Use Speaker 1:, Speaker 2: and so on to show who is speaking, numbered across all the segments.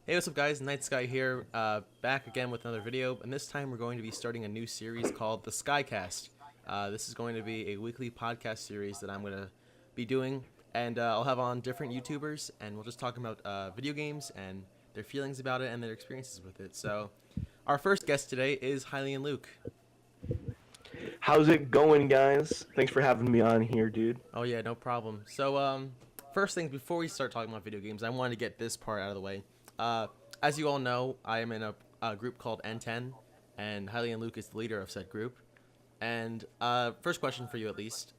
Speaker 1: Hey, what's up guys? Night Sky here, back again with another video, and this time we're going to be starting a new series called the SkyCast. This is going to be a weekly podcast series that I'm going to be doing, and I'll have on different YouTubers, and we'll just talk about video games and their feelings about it and their experiences with it. So, our first guest today is HylianLuke.
Speaker 2: How's it going, guys? Thanks for having me on here, dude.
Speaker 1: Oh yeah, no problem. So, first things before we start talking about video games, I wanted to get this part out of the way. Uh, as you all know, I am in a group called N10, and HylianLuke is the leader of said group. And first question for you, at least,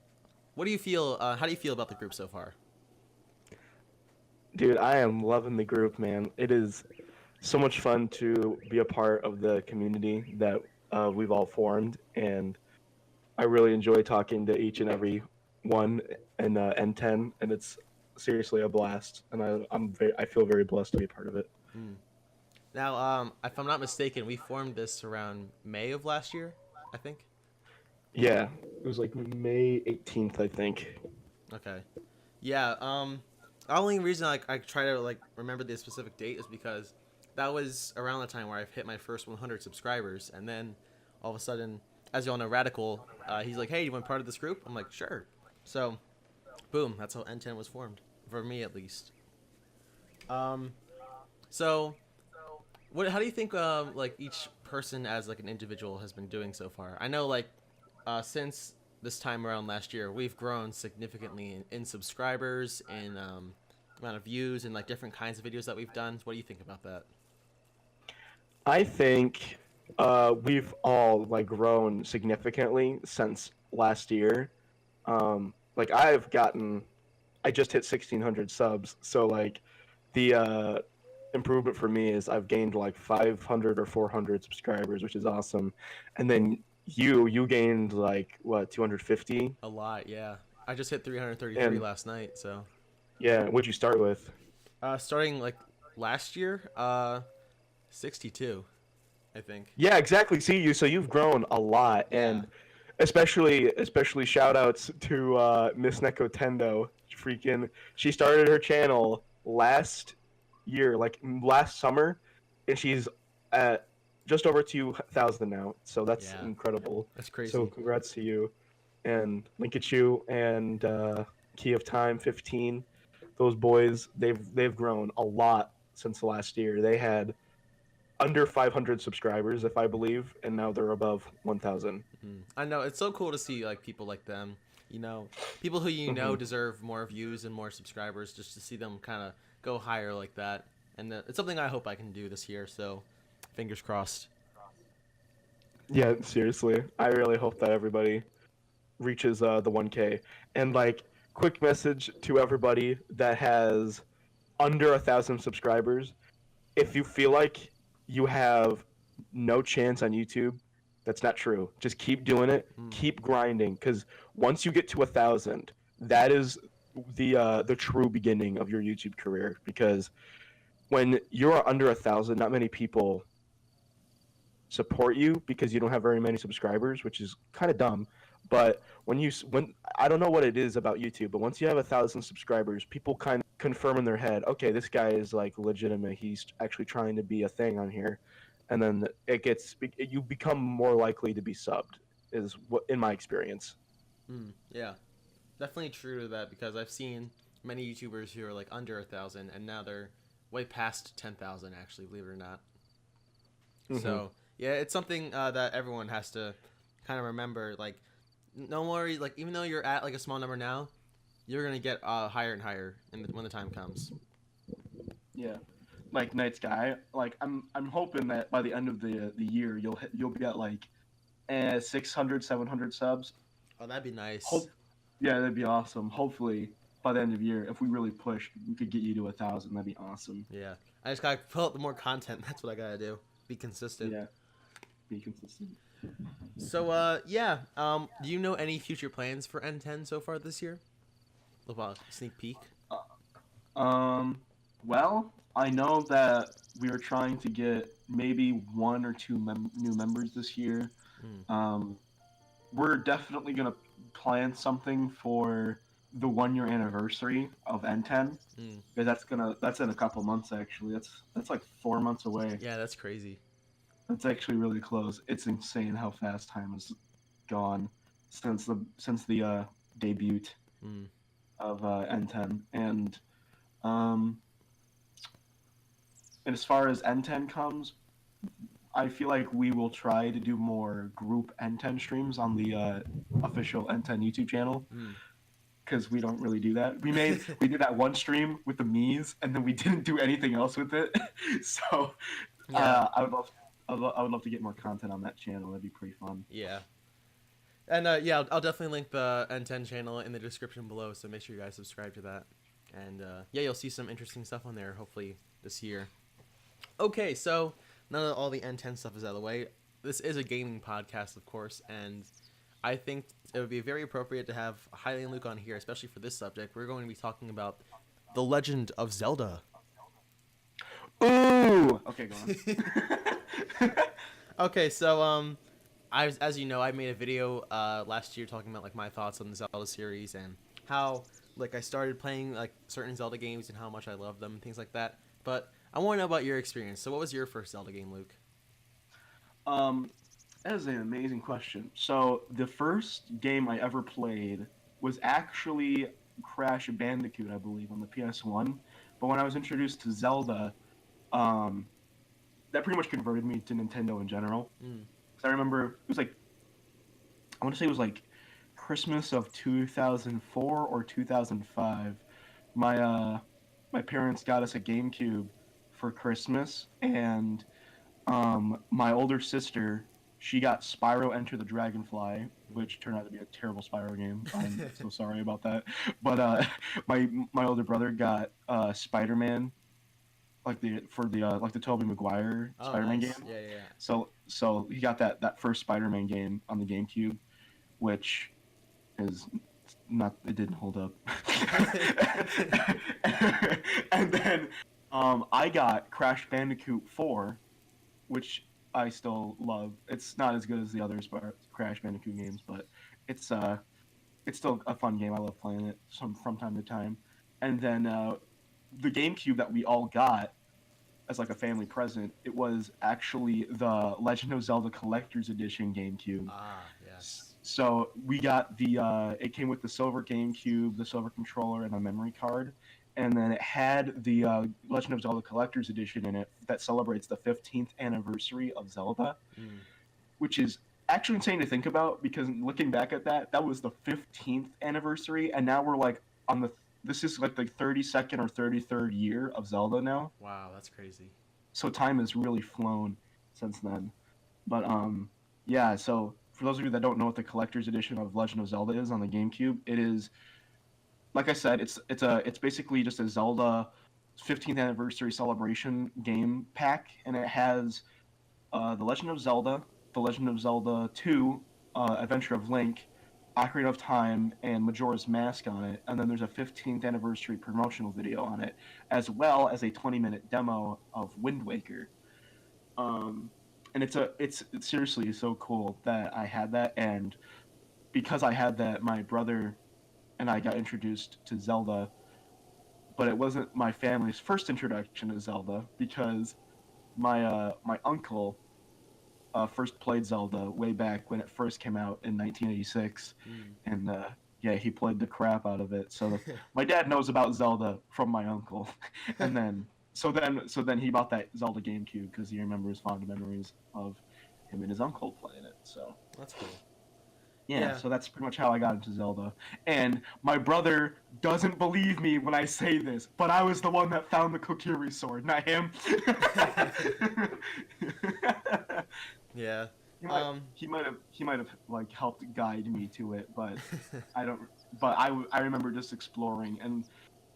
Speaker 1: what do you feel? How do you feel about the group so far?
Speaker 2: Dude, I am loving the group, man. It is so much fun to be a part of the community that we've all formed, and I really enjoy talking to each and every one in N10, and it's seriously a blast. And I feel very blessed to be a part of it.
Speaker 1: Hmm. Now, if I'm not mistaken, we formed this around May of last year, I think.
Speaker 2: Yeah, it was like May 18th, I think.
Speaker 1: Okay. Yeah. The only reason I try to remember the specific date is because that was around the time where I've hit my first 100 subscribers, and then all of a sudden, as you all know, Radical, he's like, "Hey, you want part of this group?" I'm like, "Sure." So, boom, that's how N10 was formed, for me at least. Um, so what? How do you think each person as like an individual has been doing so far? I know since this time around last year, we've grown significantly in subscribers, in amount of views, and like different kinds of videos that we've done. What do you think about that?
Speaker 2: I think we've all like grown significantly since last year. Like I just hit 1,600 subs, so like the improvement for me is I've gained like 500 or 400 subscribers, which is awesome. And then you gained like what 250,
Speaker 1: A lot, yeah. I just hit 333
Speaker 2: and
Speaker 1: last night, so
Speaker 2: yeah, what'd you start with?
Speaker 1: starting like last year, 62, I think.
Speaker 2: Yeah, exactly. See you. So you've grown a lot,
Speaker 1: Yeah.
Speaker 2: and especially shout outs to Miss Neko Tendo. Freaking, she started her channel last year, like last summer, and she's at just over 2,000 now. So that's
Speaker 1: Yeah.
Speaker 2: incredible.
Speaker 1: That's
Speaker 2: So
Speaker 1: crazy.
Speaker 2: congrats to you, and link at you and Key of Time 15. Those boys, they've grown a lot since the last year. They had under 500 subscribers, if I believe, and now they're above 1,000.
Speaker 1: I know it's so cool to see like people like them. You know, people who
Speaker 2: Mm-hmm.
Speaker 1: deserve more views and more subscribers. Just to see them kind of go higher like that, and it's something I hope I can do this year. So, fingers crossed.
Speaker 2: Yeah, seriously, I really hope that everybody reaches the 1K. And like, quick message to everybody that has under 1,000 subscribers: if you feel like you have no chance on YouTube, that's not true. Just keep doing it,
Speaker 1: Mm,
Speaker 2: keep grinding, because once you get to 1,000, that is the true beginning of your YouTube career. Because when you're under 1,000, not many people support you because you don't have very many subscribers, which is kind of dumb. But when I don't know what it is about YouTube, but once you have 1,000 subscribers, people kind of confirm in their head, okay, this guy is like legitimate. He's actually trying to be a thing on here, and then you become more likely to be subbed. Is what in my experience.
Speaker 1: yeah, definitely true to that because I've seen many YouTubers who are like under 1,000, and now they're way past 10,000. Actually, believe it or not.
Speaker 2: Hmm.
Speaker 1: So yeah, it's something that everyone has to kind of remember. Like, no worry. Like, even though you're at like a small number now, you're gonna get higher and higher when the time comes.
Speaker 2: Yeah, like Night Sky. Like I'm hoping that by the end of the year you'll be at like 600, 700 subs.
Speaker 1: Oh, that'd be nice.
Speaker 2: Hope Yeah, that'd be awesome. Hopefully, by the end of the year, if we really push, we could get you to 1,000. That'd be awesome.
Speaker 1: Yeah, I just gotta pull out the more content. That's what I gotta do. Be consistent.
Speaker 2: Yeah, be consistent.
Speaker 1: So, yeah. Do you know any future plans for N10 so far this year? About sneak peek.
Speaker 2: Um, well, I know that we are trying to get maybe one or two new members this year.
Speaker 1: Mm.
Speaker 2: Um, we're definitely gonna plan something for the 1 year anniversary of N10,
Speaker 1: Mm.
Speaker 2: because that's in a couple months actually. That's like 4 months away.
Speaker 1: Yeah, that's crazy.
Speaker 2: That's actually really close. It's insane how fast time has gone since the debut
Speaker 1: Mm.
Speaker 2: of N10. Um, and as far as N10 comes, I feel like we will try to do more group N10 streams on the official N10 YouTube channel,
Speaker 1: Mm.
Speaker 2: because we don't really do that. We did that one stream with the Mii's, and then we didn't do anything else with it. So
Speaker 1: Yeah.
Speaker 2: I would love to get more content on that channel. That'd be pretty fun.
Speaker 1: Yeah. And yeah, I'll definitely link the N10 channel in the description below, so make sure you guys subscribe to that. And yeah, you'll see some interesting stuff on there, hopefully, this year. Okay, so now that all the N10 stuff is out of the way, this is a gaming podcast, of course, and I think it would be very appropriate to have HylianLuke on here, especially for this subject. We're going to be talking about The Legend of Zelda.
Speaker 2: Ooh! Okay, go on.
Speaker 1: Okay, so as you know, I made a video last year talking about like my thoughts on the Zelda series and how like I started playing like certain Zelda games and how much I love them and things like that. But I want to know about your experience. So, what was your first Zelda game, Luke?
Speaker 2: That is an amazing question. So the first game I ever played was actually Crash Bandicoot, I believe, on the PS1. But when I was introduced to Zelda, um, that pretty much converted me to Nintendo in general.
Speaker 1: Mm.
Speaker 2: Because I remember it was like, I want to say it was like Christmas of 2004 or 2005. My parents got us a GameCube for Christmas, and my older sister, she got Spyro Enter the Dragonfly, which turned out to be a terrible Spyro game. I'm so sorry about that. But my older brother got Spider-Man, like the Tobey Maguire
Speaker 1: Oh,
Speaker 2: Spider-Man
Speaker 1: nice.
Speaker 2: game.
Speaker 1: Yeah, yeah,
Speaker 2: So he got that first Spider-Man game on the GameCube, which is not, it didn't hold up. And then I got Crash Bandicoot 4, which I still love. It's not as good as the other Crash Bandicoot games, but it's still a fun game. I love playing it from time to time. And then the GameCube that we all got as like a family present, it was actually the Legend of Zelda Collector's Edition GameCube.
Speaker 1: Ah, yes.
Speaker 2: So we got it came with the silver GameCube, the silver controller, and a memory card. And then it had the Legend of Zelda Collector's Edition in it that celebrates the 15th anniversary of Zelda,
Speaker 1: Mm.
Speaker 2: which is actually insane to think about, because looking back at that, that was the 15th anniversary, and now we're like this is like the 32nd or 33rd year of Zelda now.
Speaker 1: Wow, that's crazy.
Speaker 2: So time has really flown since then. But yeah, so for those of you that don't know what the collector's edition of Legend of Zelda is on the GameCube, it is, like I said, it's basically just a Zelda 15th anniversary celebration game pack, and it has the Legend of Zelda, the Legend of Zelda 2, Adventure of Link, Ocarina of Time, and Majora's Mask on it, and then there's a 15th anniversary promotional video on it, as well as a 20-minute demo of Wind Waker. And it's seriously so cool that I had that, and because I had that, my brother and I got introduced to Zelda, but it wasn't my family's first introduction to Zelda, because my uncle first played Zelda way back when it first came out in 1986,
Speaker 1: Mm.
Speaker 2: and yeah, he played the crap out of it. So my dad knows about Zelda from my uncle, and then he bought that Zelda GameCube because he remembers fond memories of him and his uncle playing it. So
Speaker 1: That's cool.
Speaker 2: yeah,
Speaker 1: Yeah.
Speaker 2: so that's pretty much how I got into Zelda. And my brother doesn't believe me when I say this, but I was the one that found the Kokiri sword, not him.
Speaker 1: Yeah.
Speaker 2: He might have like helped guide me to it, but I don't. But I remember just exploring, and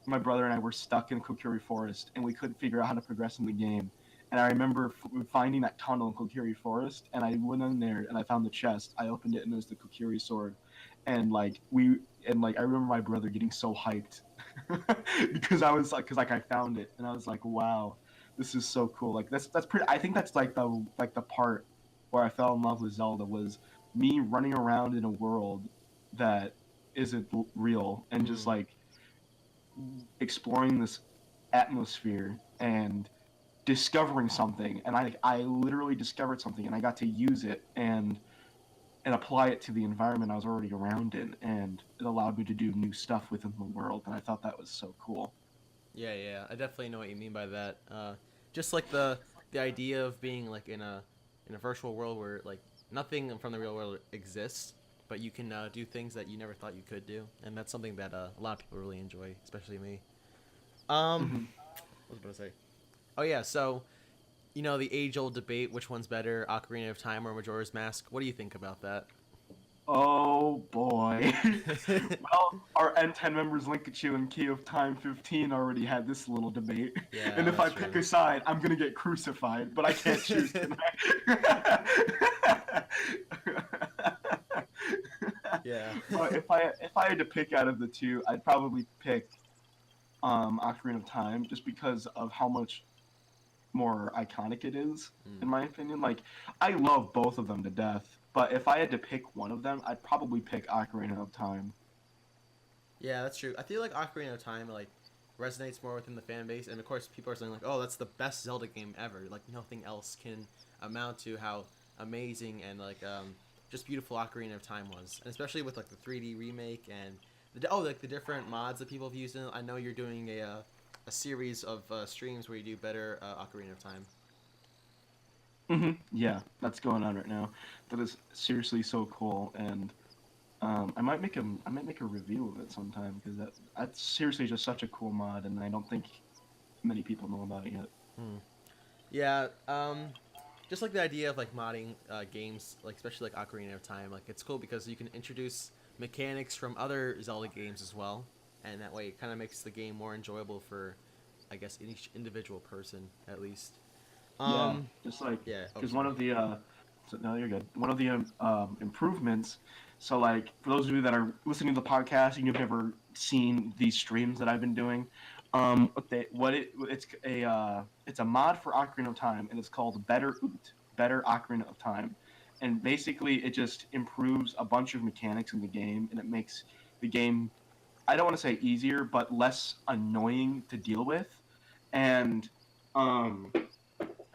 Speaker 2: my brother and I were stuck in Kokiri Forest, and we couldn't figure out how to progress in the game. And I remember finding that tunnel in Kokiri Forest, and I went in there and I found the chest. I opened it, and it was the Kokiri sword, and I remember my brother getting so hyped because I found it, and I was like, wow, this is so cool. Like that's pretty. I think that's like the part where I fell in love with Zelda, was me running around in a world that is it real, and just
Speaker 1: Mm.
Speaker 2: like exploring this atmosphere and discovering something. And I literally discovered something, and I got to use it and apply it to the environment I was already around in, and it allowed me to do new stuff within the world, and I thought that was so cool.
Speaker 1: Yeah, yeah, I definitely know what you mean by that. Just like the idea of being like in a virtual world where like nothing from the real world exists, but you can do things that you never thought you could do, and that's something that a lot of people really enjoy, especially me.
Speaker 2: Hmm.
Speaker 1: What was I gonna say? Oh yeah, so the age-old debate: which one's better, Ocarina of Time or Majora's Mask? What do you think about that?
Speaker 2: Oh boy. Well, our N10 members Linkachu and Key of Time 15 already had this little debate. And
Speaker 1: Yeah,
Speaker 2: if I
Speaker 1: that's
Speaker 2: pick
Speaker 1: true.
Speaker 2: a side, I'm gonna get crucified, but I can't choose tonight.
Speaker 1: Yeah.
Speaker 2: But if I had to pick out of the two, I'd probably pick Ocarina of Time just because of how much more iconic it is, in
Speaker 1: Mm.
Speaker 2: my opinion. Like, I love both of them to death, but if I had to pick one of them, I'd probably pick Ocarina of Time.
Speaker 1: Yeah, that's true. I feel like Ocarina of Time like resonates more within the fan base, and of course, people are saying like, "Oh, that's the best Zelda game ever." Like nothing else can amount to how amazing and like just beautiful Ocarina of Time was, and especially with like the 3D remake and like the different mods that people have used in it. I know you're doing a series of streams where you do better Ocarina of Time.
Speaker 2: Yeah, that's going on right now. That is seriously so cool, and I might make a review of it sometime because that's seriously just such a cool mod, and I don't think many people know about it yet.
Speaker 1: Hmm. Yeah, just like the idea of like modding games, like especially like Ocarina of Time, like it's cool because you can introduce mechanics from other Zelda games as well, and that way it kind of makes the game more enjoyable for, I guess, each individual person at least.
Speaker 2: Yeah,
Speaker 1: Um,
Speaker 2: just like
Speaker 1: yeah. Oh,
Speaker 2: because one
Speaker 1: sorry.
Speaker 2: of the so, no, you're good. One of the improvements. So like for those of you that are listening to the podcast and you've never seen these streams that I've been doing, it's a mod for Ocarina of Time and it's called Better Ocarina of Time, and basically it just improves a bunch of mechanics in the game and it makes the game, I don't want to say easier but less annoying to deal with, and um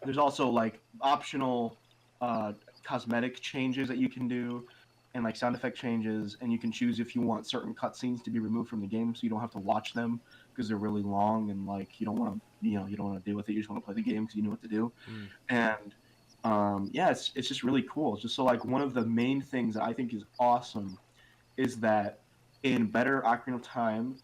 Speaker 2: there's also like optional uh, cosmetic changes that you can do, and like sound effect changes, and you can choose if you want certain cutscenes to be removed from the game, so you don't have to watch them because they're really long and like you don't want to, you don't want to deal with it. You just want to play the game because you know what to do.
Speaker 1: Mm.
Speaker 2: And yeah, it's just really cool. It's just so like one of the main things that I think is awesome is that in Better Ocarina of Time,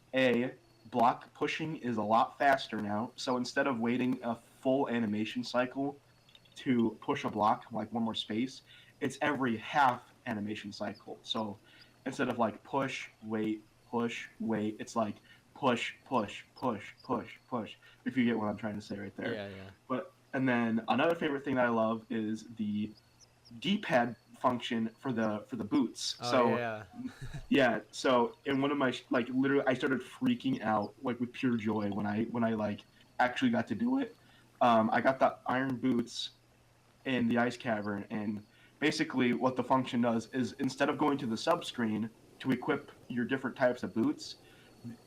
Speaker 2: block pushing is a lot faster now. So instead of waiting a full animation cycle to push a block, like one more space, it's every half animation cycle. So instead of like push, wait, it's like push, push, push, push, push. If you get what I'm trying to say right there.
Speaker 1: Yeah, yeah.
Speaker 2: But and then another favorite thing that I love is the D-pad function for the boots.
Speaker 1: Oh
Speaker 2: So
Speaker 1: yeah.
Speaker 2: yeah, so in one of my like literally, I started freaking out like with pure joy when I like actually got to do it. I got the iron boots in the ice cavern, and basically what the function does is instead of going to the sub screen to equip your different types of boots,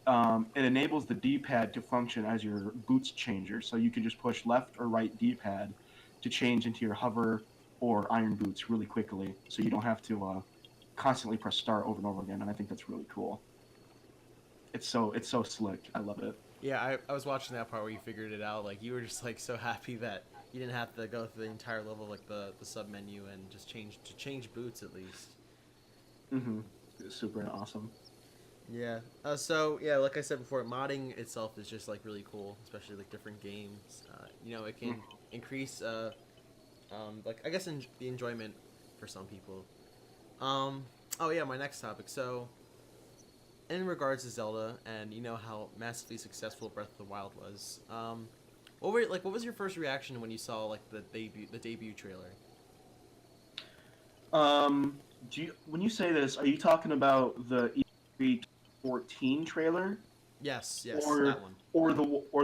Speaker 2: it enables the D-pad to function as your boots changer. So you can just push left or right D-pad to change into your hover or iron boots really quickly, so you don't have to constantly press start over and over again. And I think that's really cool. It's so slick. I love it.
Speaker 1: Yeah, I was watching that part where you figured it out. Like you were just like so happy that you didn't have to go through the entire level, like the sub menu, and just change boots at least.
Speaker 2: Mm-hmm. It's super awesome.
Speaker 1: Yeah. So yeah, like I said before, modding itself is just like really cool, especially like different games. It can increase like I guess the enjoyment for some people. Um. Oh yeah, my next topic. So in regards to Zelda, and you know how massively successful Breath of the Wild was. What was your first reaction when you saw like the debut trailer?
Speaker 2: Um, when you say this, are you talking about the E3 14 trailer,
Speaker 1: Yes, yes,
Speaker 2: or
Speaker 1: that one.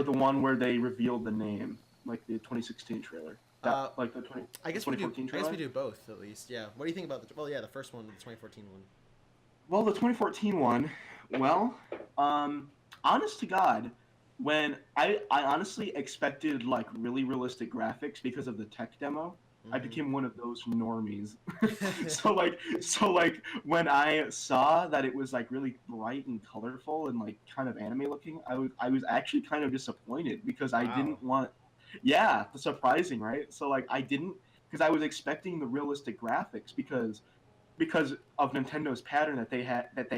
Speaker 2: the one where they revealed the name, like the 2016 trailer? That
Speaker 1: Uh,
Speaker 2: like the
Speaker 1: I
Speaker 2: the
Speaker 1: guess we do.
Speaker 2: 2014
Speaker 1: I guess we
Speaker 2: trailer?
Speaker 1: do both at least. Yeah. What do you think about the? Well, yeah, the first one, the 2014 one.
Speaker 2: Well, the 2014 one, well, honest to God, when I honestly expected like really realistic graphics because of the tech demo, I
Speaker 1: Hmm.
Speaker 2: became one of those normies. So like when I saw that it was like really bright and colorful and like kind of anime looking, I was actually kind of disappointed because I
Speaker 1: Wow.
Speaker 2: didn't want, yeah, surprising, right? So like I didn't, because I was expecting the realistic graphics because of Nintendo's pattern that they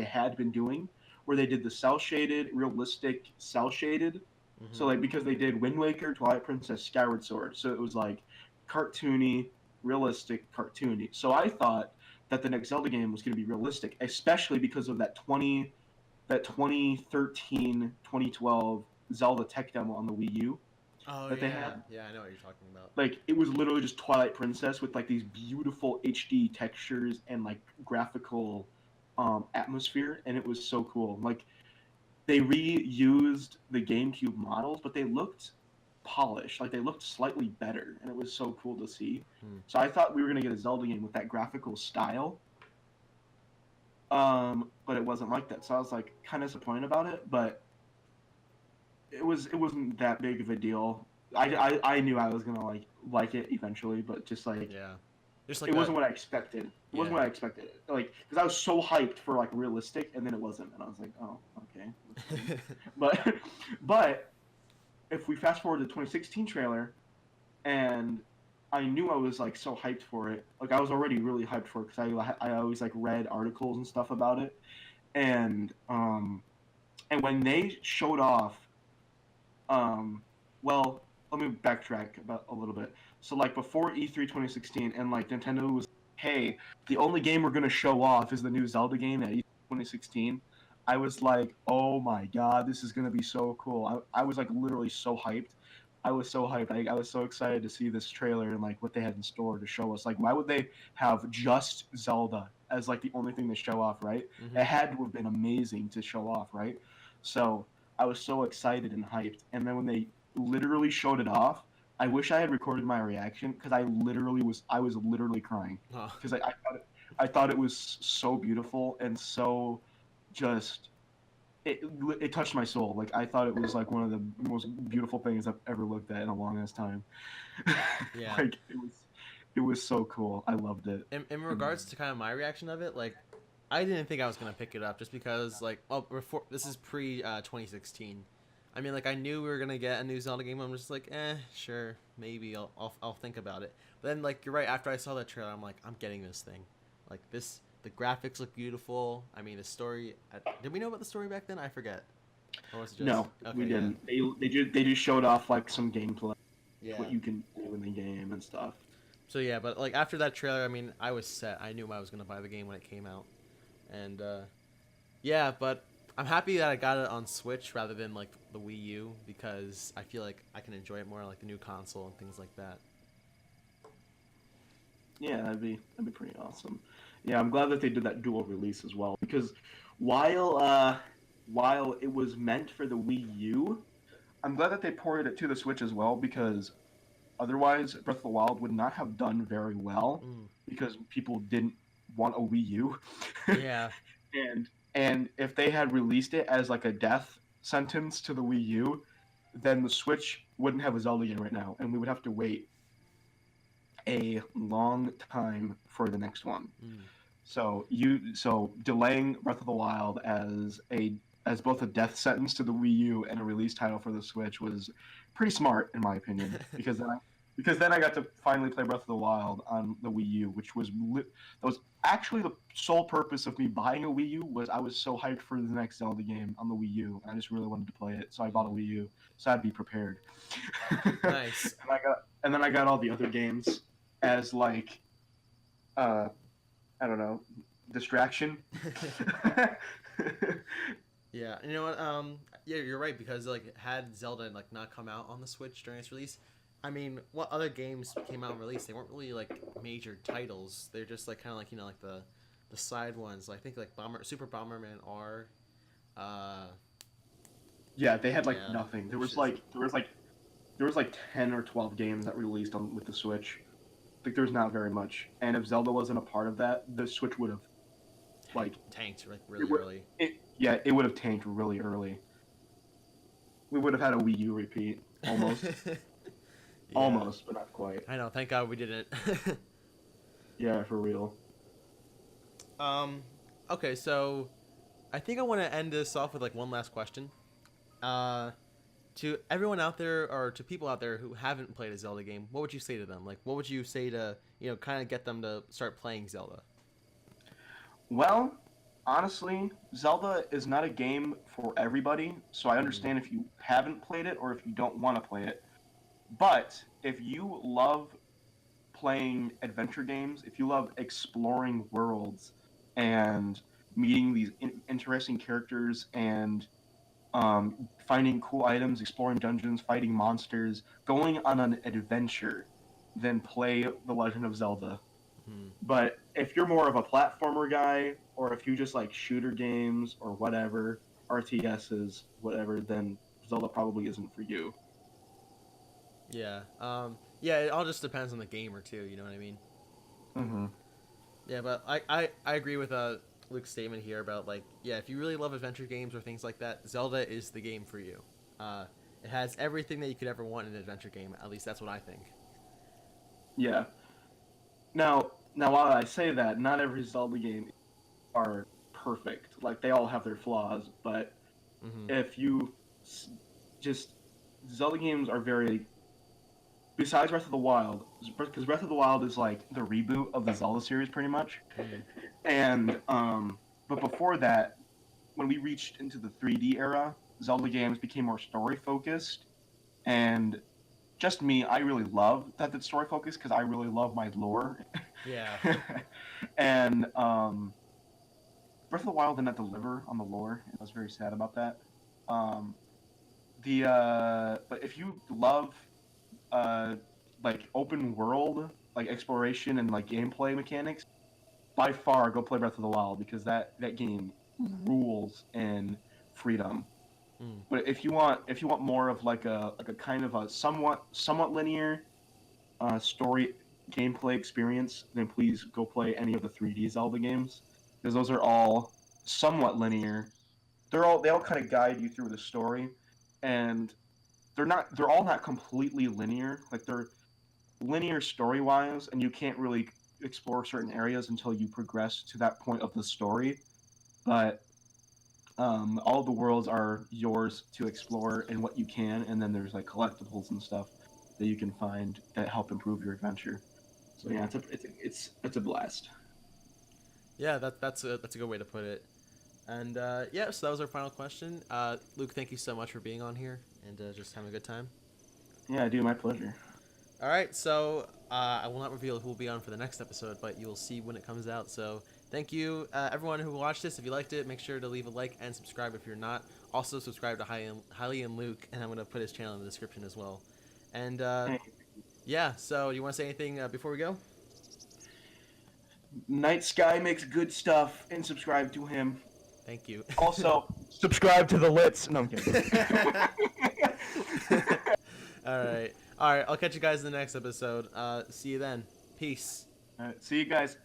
Speaker 2: had been doing, where they did the cell shaded, realistic cell shaded. So
Speaker 1: Hmm.
Speaker 2: like because they did Wind Waker, Twilight Princess, Skyward Sword, so it was like cartoony, realistic, cartoony. So I thought that the next Zelda game was going to be realistic, especially because of that 2013 2012 Zelda tech demo on the Wii U
Speaker 1: Oh
Speaker 2: that they
Speaker 1: yeah,
Speaker 2: had.
Speaker 1: yeah, I know what you're talking about.
Speaker 2: Like it was literally just Twilight Princess with like these beautiful HD textures and like graphical atmosphere, and it was so cool. Like they reused the GameCube models, but they looked polished, like they looked slightly better, and it was so cool to see.
Speaker 1: Hmm.
Speaker 2: So I thought we were gonna get a Zelda game with that graphical style, but it wasn't like that. So I was like kind of disappointed about it, but it wasn't that big of a deal. I knew I was gonna like it eventually, but just like
Speaker 1: Yeah, just
Speaker 2: it
Speaker 1: like a
Speaker 2: wasn't what I expected. It wasn't
Speaker 1: yeah.
Speaker 2: what I expected. Like because I was so hyped for like realistic, and then it wasn't, and I was like, oh, okay, that's fine. But but if we fast forward to the 2016 trailer, and I knew I was like so hyped for it. Like I was already really hyped for it because I always like read articles and stuff about it, and and when they showed off um, well, let me backtrack about a little bit. So like before E3 2016, and like Nintendo was, hey, the only game we're gonna show off is the new Zelda game at E3 2016. I was like, oh my god, this is gonna be so cool. I was like literally so hyped. I was so hyped. I was so excited to see this trailer and like what they had in store to show us. Like, why would they have just Zelda as like the only thing to show off, right? It
Speaker 1: Hmm.
Speaker 2: had to have been amazing to show off, right? So I was so excited and hyped. And then when they literally showed it off, I wish I had recorded my reaction because I was literally crying
Speaker 1: Oh,
Speaker 2: because I thought it was so beautiful and so just it it touched my soul. Like I thought it was like one of the most beautiful things I've ever looked at in a long ass time.
Speaker 1: yeah.
Speaker 2: Like it was so cool. I loved it.
Speaker 1: In regards to kind of my reaction of it, like I didn't think I was gonna pick it up just because like well before this is pre 2016. I mean like I knew we were gonna get a new Zelda game. I'm just like sure maybe I'll think about it. But then like you're right after I saw that trailer I'm like I'm getting this thing. Like this the graphics look beautiful. I mean the story. Did we know about the story back then? I forget. Or was it just
Speaker 2: No, we
Speaker 1: okay? Yeah,
Speaker 2: didn't. They just showed off like some gameplay,
Speaker 1: yeah.
Speaker 2: what you can do in the game and stuff.
Speaker 1: So yeah, but like after that trailer, I mean I was set. I knew I was gonna buy the game when it came out, and yeah, but I'm happy that I got it on Switch rather than like the Wii U because I feel like I can enjoy it more like the new console and things like that.
Speaker 2: Yeah, that'd be pretty awesome. Yeah, I'm glad that they did that dual release as well because while it was meant for the Wii U, I'm glad that they ported it to the Switch as well because otherwise Breath of the Wild would not have done very well
Speaker 1: Mm.
Speaker 2: because people didn't want a Wii U.
Speaker 1: Yeah.
Speaker 2: And if they had released it as like a death sentence to the Wii U, then the Switch wouldn't have a Zelda game right now, and we would have to wait a long time for the next one.
Speaker 1: Mm.
Speaker 2: So delaying Breath of the Wild as both a death sentence to the Wii U and a release title for the Switch was pretty smart in my opinion because then I got to finally play Breath of the Wild on the Wii U, which that was actually the sole purpose of me buying a Wii U was I was so hyped for the next Zelda game on the Wii U. I just really wanted to play it, so I bought a Wii U so I'd be prepared. and
Speaker 1: Nice.
Speaker 2: then I got all the other games as like uh I don't know, distraction.
Speaker 1: Yeah, you know what? Yeah, you're right because like had Zelda like not come out on the Switch during its release, I mean, what other games came out and released? They weren't really like major titles. They're just like kind of like like the side ones. I think like Super Bomberman R. Uh,
Speaker 2: Yeah, they had like
Speaker 1: yeah,
Speaker 2: nothing. There
Speaker 1: which
Speaker 2: was
Speaker 1: is
Speaker 2: like there was like there was like 10 or 12 games that released on with the Switch. Like there's not very much. And if Zelda wasn't a part of that, the Switch would have like
Speaker 1: tanked like
Speaker 2: it
Speaker 1: really
Speaker 2: would,
Speaker 1: early.
Speaker 2: it would have tanked really early. We would have had a Wii U repeat almost,
Speaker 1: Yeah,
Speaker 2: almost, but not quite.
Speaker 1: I know. Thank God we didn't.
Speaker 2: Yeah, for real.
Speaker 1: um, okay, so I think I want to end this off with like one last question. Uh, to everyone out there or to people out there who haven't played a Zelda game, what would you say to them? Like, what would you say to kind of get them to start playing Zelda?
Speaker 2: Well, honestly, Zelda is not a game for everybody, so I
Speaker 1: Mm,
Speaker 2: understand if you haven't played it or if you don't want to play it. But if you love playing adventure games, if you love exploring worlds and meeting these interesting characters and finding cool items, exploring dungeons, fighting monsters, going on an adventure, then play The Legend of Zelda.
Speaker 1: mm.
Speaker 2: But if you're more of a platformer guy, or if you just like shooter games or whatever, RTSs, whatever, then Zelda probably isn't for you.
Speaker 1: Yeah. Yeah. It all just depends on the gamer too. You know what I mean?
Speaker 2: Mm-hmm.
Speaker 1: Yeah, but I agree with Luke's statement here about like yeah, if you really love adventure games or things like that, Zelda is the game for you. Uh, it has everything that you could ever want in an adventure game. At least that's what I think.
Speaker 2: Yeah. Now, while I say that, not every Zelda game are perfect. Like they all have their flaws, but
Speaker 1: Mm-hmm.
Speaker 2: if you just Zelda games are very besides Breath of the Wild, because Breath of the Wild is like the reboot of the Zelda series, pretty much.
Speaker 1: Mm.
Speaker 2: And but before that, when we reached into the 3D era, Zelda games became more story focused. And just me, I really love that it's story focused because I really love my lore.
Speaker 1: Yeah.
Speaker 2: And Breath of the Wild did not deliver on the lore, and I was very sad about that. Um, but if you love uh, like open world, like exploration and like gameplay mechanics, by far go play Breath of the Wild because that game rules in freedom.
Speaker 1: Mm.
Speaker 2: But if you want more of like a kind of a somewhat linear story gameplay experience, then please go play any of the 3D Zelda games because those are all somewhat linear. They all kind of guide you through the story, and they're all not completely linear. Like they're linear story wise, and you can't really explore certain areas until you progress to that point of the story. But all the worlds are yours to explore and what you can, and then there's like collectibles and stuff that you can find that help improve your adventure. So yeah,
Speaker 1: Mm.
Speaker 2: it's a blast.
Speaker 1: Yeah, that's a good way to put it. And yeah, so that was our final question. Luke, thank you so much for being on here and just having a good time.
Speaker 2: Yeah, dude, my pleasure.
Speaker 1: All right, so I will not reveal who will be on for the next episode, but you'll see when it comes out. So thank you, everyone who watched this. If you liked it, make sure to leave a like and subscribe if you're not. Also, subscribe to HylianLuke, and I'm going to put his channel in the description as well. And
Speaker 2: Hey,
Speaker 1: yeah, so you want to say anything before we go?
Speaker 2: Night Sky makes good stuff, and subscribe to him.
Speaker 1: Thank you.
Speaker 2: Also, subscribe to the Lits. No, I'm kidding.
Speaker 1: All right. All right. I'll catch you guys in the next episode. See you then. Peace.
Speaker 2: All right, see you guys.